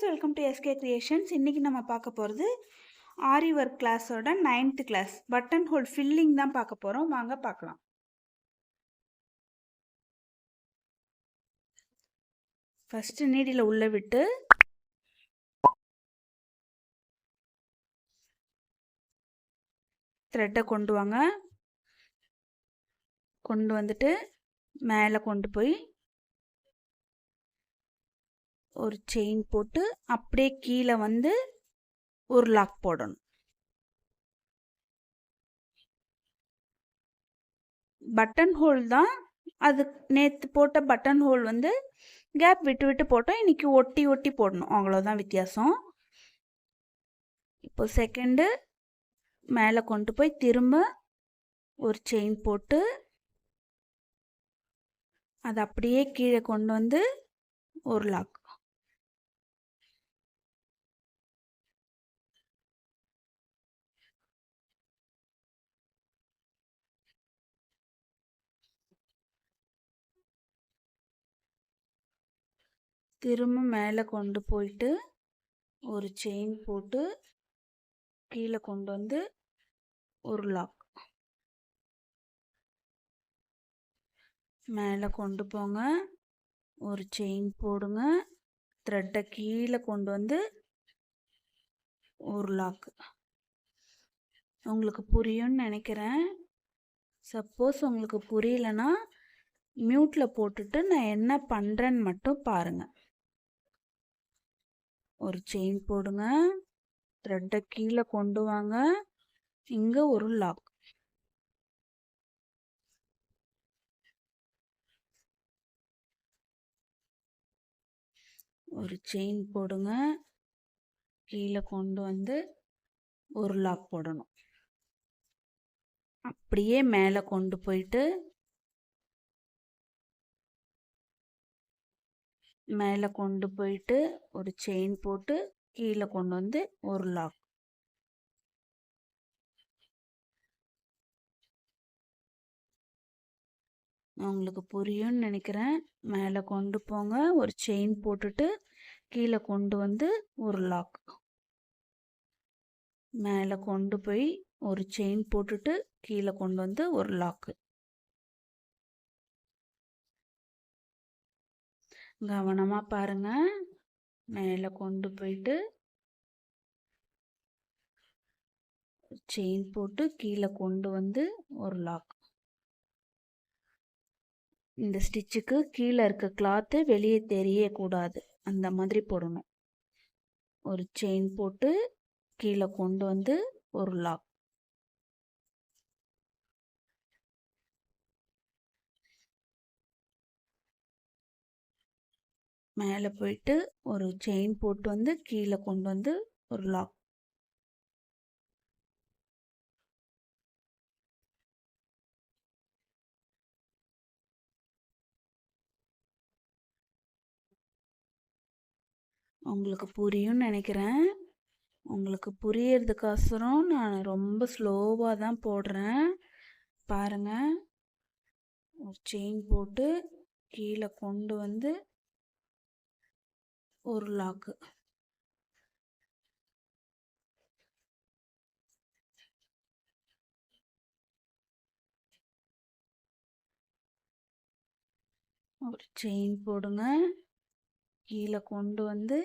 Friends, welcome to SK creations. இன்றைக்கி நம்ம பார்க்க போகிறது ஆரி ஒர்க் கிளாஸோட 9th class button whole filling தான் பார்க்க போகிறோம். வாங்க பார்க்கலாம். ஃபஸ்ட்டு நீடியில் உள்ளே விட்டு த்ரெட்டை கொண்டு வாங்க. கொண்டு வந்துட்டு மேலே கொண்டு போய் ஒரு செயின் போட்டு அப்படியே கீழே வந்து ஒரு லாக் போடணும். பட்டன் ஹோல் தான் அது. நேற்று போட்ட பட்டன் ஹோல் வந்து கேப் விட்டு விட்டு போட்டோம். இன்றைக்கி ஒட்டி ஒட்டி போடணும், அவ்வளோதான் வித்தியாசம். இப்போ செகண்டு மேலே கொண்டு போய் திரும்ப ஒரு செயின் போட்டு அது அப்படியே கீழே கொண்டு வந்து ஒரு லாக். திரும்ப மேலே கொண்டு போயிட்டு ஒரு செயின் போட்டு கீழே கொண்டு வந்து ஒரு லாக். மேலே கொண்டு போங்க, ஒரு செயின் போடுங்க, த்ரெட்டை கீழே கொண்டு வந்து ஒரு லாக். உங்களுக்கு புரியும்னு நினைக்கிறேன். சப்போஸ் உங்களுக்கு புரியலன்னா மியூட்டில் போட்டுட்டு நான் என்ன பண்ணுறேன்னு மட்டும் பாருங்கள். ஒரு செயின் போடுங்க, த்ரெட்டை கீழே கொண்டு வாங்க, இங்கே ஒரு லாக். ஒரு செயின் போடுங்க, கீழே கொண்டு வந்து ஒரு லாக் போடணும். அப்படியே மேலே கொண்டு போயிட்டு ஒரு செயின் போட்டு கீழே கொண்டு வந்து ஒரு லாக். உங்களுக்கு புரியும்னு நினைக்கிறேன். மேலே கொண்டு போங்க, ஒரு செயின் போட்டுட்டு கீழே கொண்டு வந்து ஒரு லாக். மேலே கொண்டு போய் ஒரு செயின் போட்டுட்டு கீழே கொண்டு வந்து ஒரு லாக்கு. கவனமாக பாருங்கள். மேலே கொண்டு போயிட்டு செயின் போட்டு கீழே கொண்டு வந்து ஒரு லாக். இந்த ஸ்டிச்சுக்கு கீழே இருக்க கிளாத்து வெளியே தெரியக்கூடாது, அந்த மாதிரி போடணும். ஒரு செயின் போட்டு கீழே கொண்டு வந்து ஒரு லாக். மேலே போயிட்டு ஒரு செயின் போட்டு வந்து கீழே கொண்டு வந்து ஒரு லாக். உங்களுக்கு புரியும்னு நினைக்கிறேன். உங்களுக்கு புரியறதுக்கோசரம் நான் ரொம்ப ஸ்லோவாக தான் போடுறேன். பாருங்கள். ஒரு செயின் போட்டு கீழே கொண்டு வந்து ஒரு லாக்கு. ஒரு செயின் போடுங்க, கீழே கொண்டு வந்து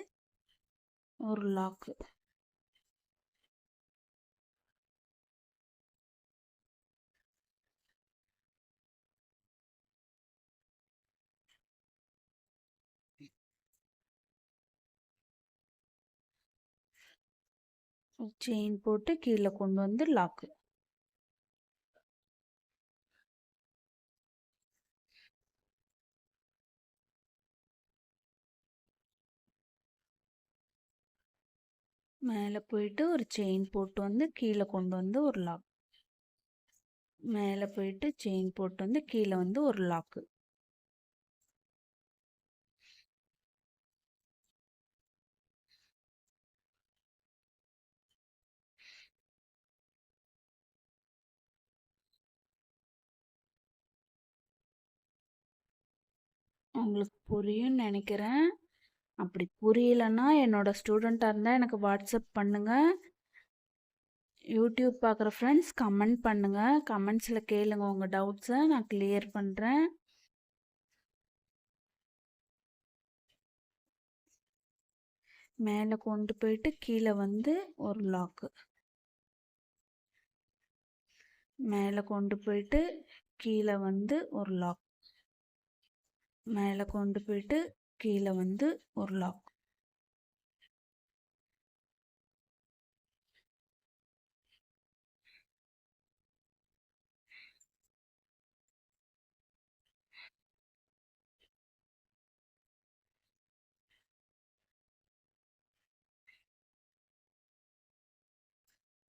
ஒரு லாக்கு. செயின் போட்டு கீழே கொண்டு வந்து லாக்கு. மேலே போயிட்டு ஒரு செயின் போட்டு வந்து கீழே கொண்டு வந்து ஒரு லாக். மேலே போயிட்டு செயின் போட்டு வந்து கீழே வந்து ஒரு லாக்கு. உங்களுக்கு புரியும்னு நினைக்கிறேன். அப்படி புரியலன்னா என்னோட ஸ்டூடெண்ட்டாக இருந்தால் எனக்கு வாட்ஸ்அப் பண்ணுங்கள். யூடியூப் பார்க்குற ஃப்ரெண்ட்ஸ் கமெண்ட் பண்ணுங்கள். கமெண்ட்ஸில் கேளுங்க உங்கள் டவுட்ஸை, நான் கிளியர் பண்ணுறேன். மேலே கொண்டு போயிட்டு கீழே வந்து ஒரு லாக்கு. மேலே கொண்டு போயிட்டு கீழே வந்து ஒரு லாக். மேலே கொண்டு போயிட்டு கீழே வந்து ஒரு லாக்.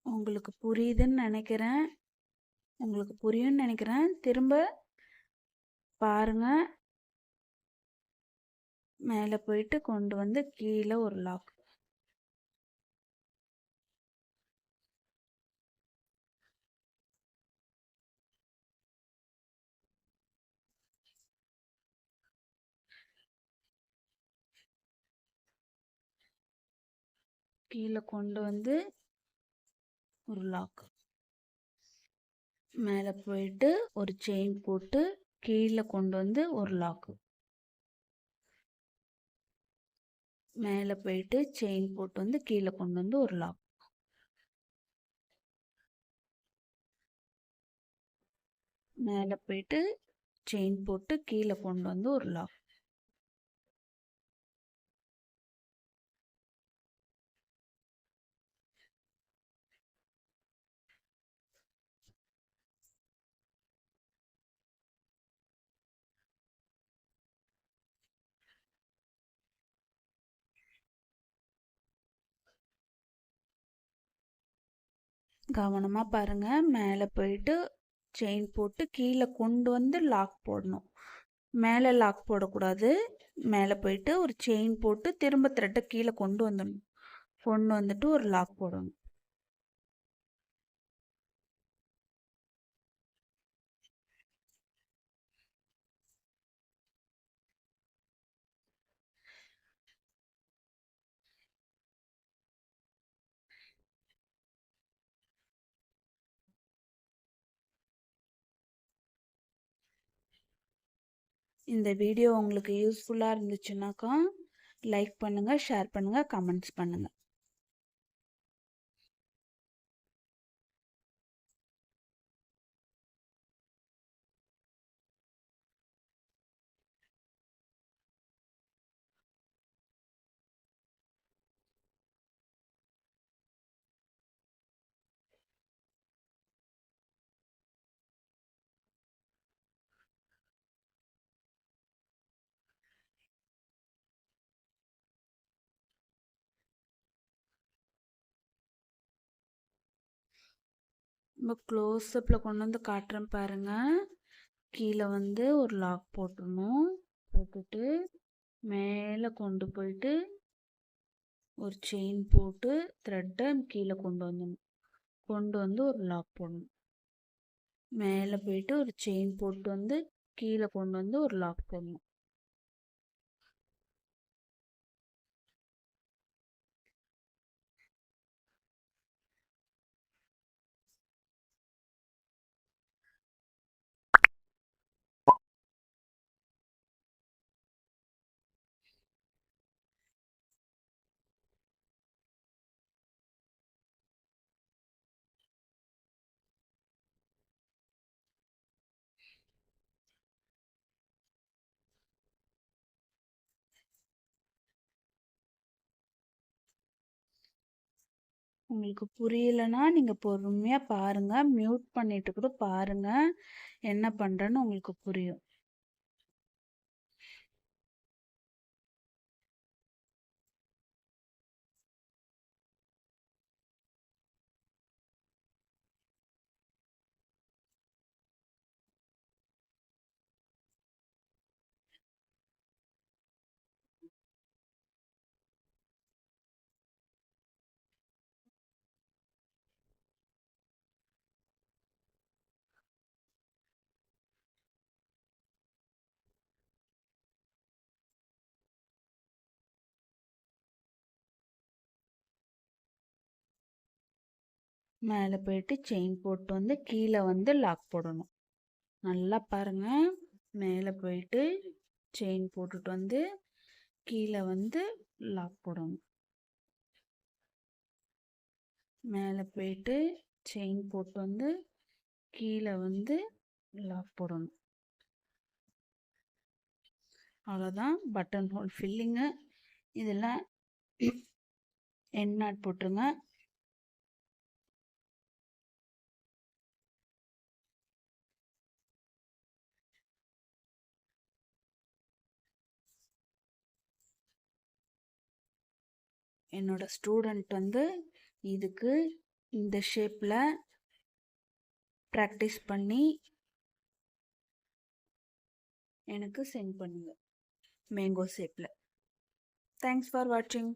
உங்களுக்கு புரியுதுன்னு நினைக்கிறேன். உங்களுக்கு புரியும்னு நினைக்கிறேன். திரும்ப பாருங்க. மேலே போயிட்டு கொண்டு வந்து கீழே ஒரு லாக். கீழே கொண்டு வந்து ஒரு லாக். மேலே போயிட்டு ஒரு செயின் போட்டு கீழே கொண்டு வந்து ஒரு லாக்கு. மேலே போயிட்டு செயின் போட்டு வந்து கீழே கொண்டு வந்து ஒரு லாக். மேலே போயிட்டு செயின் போட்டு கீழே கொண்டு வந்து ஒரு லாக். கவனமாக பாருங்கள். மேலே போயிட்டு செயின் போட்டு கீழே கொண்டு வந்து லாக் போடணும். மேலே லாக் போடக்கூடாது. மேலே போயிட்டு ஒரு செயின் போட்டு திரும்ப த்ரெட்டை கீழே கொண்டு வந்துடணும். கொண்டு வந்துட்டு ஒரு லாக் போடணும். இந்த வீடியோ உங்களுக்கு யூஸ்ஃபுல்லாக இருந்துச்சுன்னாக்கா லைக் பண்ணுங்கள், ஷேர் பண்ணுங்கள், கமெண்ட்ஸ் பண்ணுங்கள். ரொம்ப க்ளோஸ்அப்பில் கொண்டு வந்து காட்டுறேன் பாருங்கள். கீழே வந்து ஒரு லாக் போட்டுடணும். போட்டுட்டு மேலே கொண்டு போயிட்டு ஒரு செயின் போட்டு த்ரெட்டை கீழே கொண்டு வந்துடணும். கொண்டு வந்து ஒரு லாக் போடணும். மேலே போயிட்டு ஒரு செயின் போட்டு வந்து கீழே கொண்டு வந்து ஒரு லாக் போடணும். உங்களுக்கு புரியலைன்னா நீங்கள் பொறுமையாக பாருங்கள். மியூட் பண்ணிட்டு கூட பாருங்கள். என்ன பண்ணுறேன்னு உங்களுக்கு புரியும். மேலே போயிட்டு செயின் போட்டு வந்து கீழே வந்து லாக் போடணும். நல்லா பாருங்க. மேலே போயிட்டு செயின் போட்டுட்டு வந்து கீழே வந்து லாக் போடணும். மேலே போயிட்டு செயின் போட்டு வந்து கீழே வந்து லாக் போடணும். அவ்வளோதான் பட்டன் ஹோல் ஃபில்லிங்கு. இதெல்லாம் எண்ட் நாட் போட்டுருங்க. என்னோட ஸ்டூடெண்ட் வந்து இதுக்கு இந்த ஷேப்பில் ப்ராக்டிஸ் பண்ணி எனக்கு சென்ட் பண்ணுங்க, மேங்கோ ஷேப்பில். தேங்க்ஸ் ஃபார் வாட்சிங்.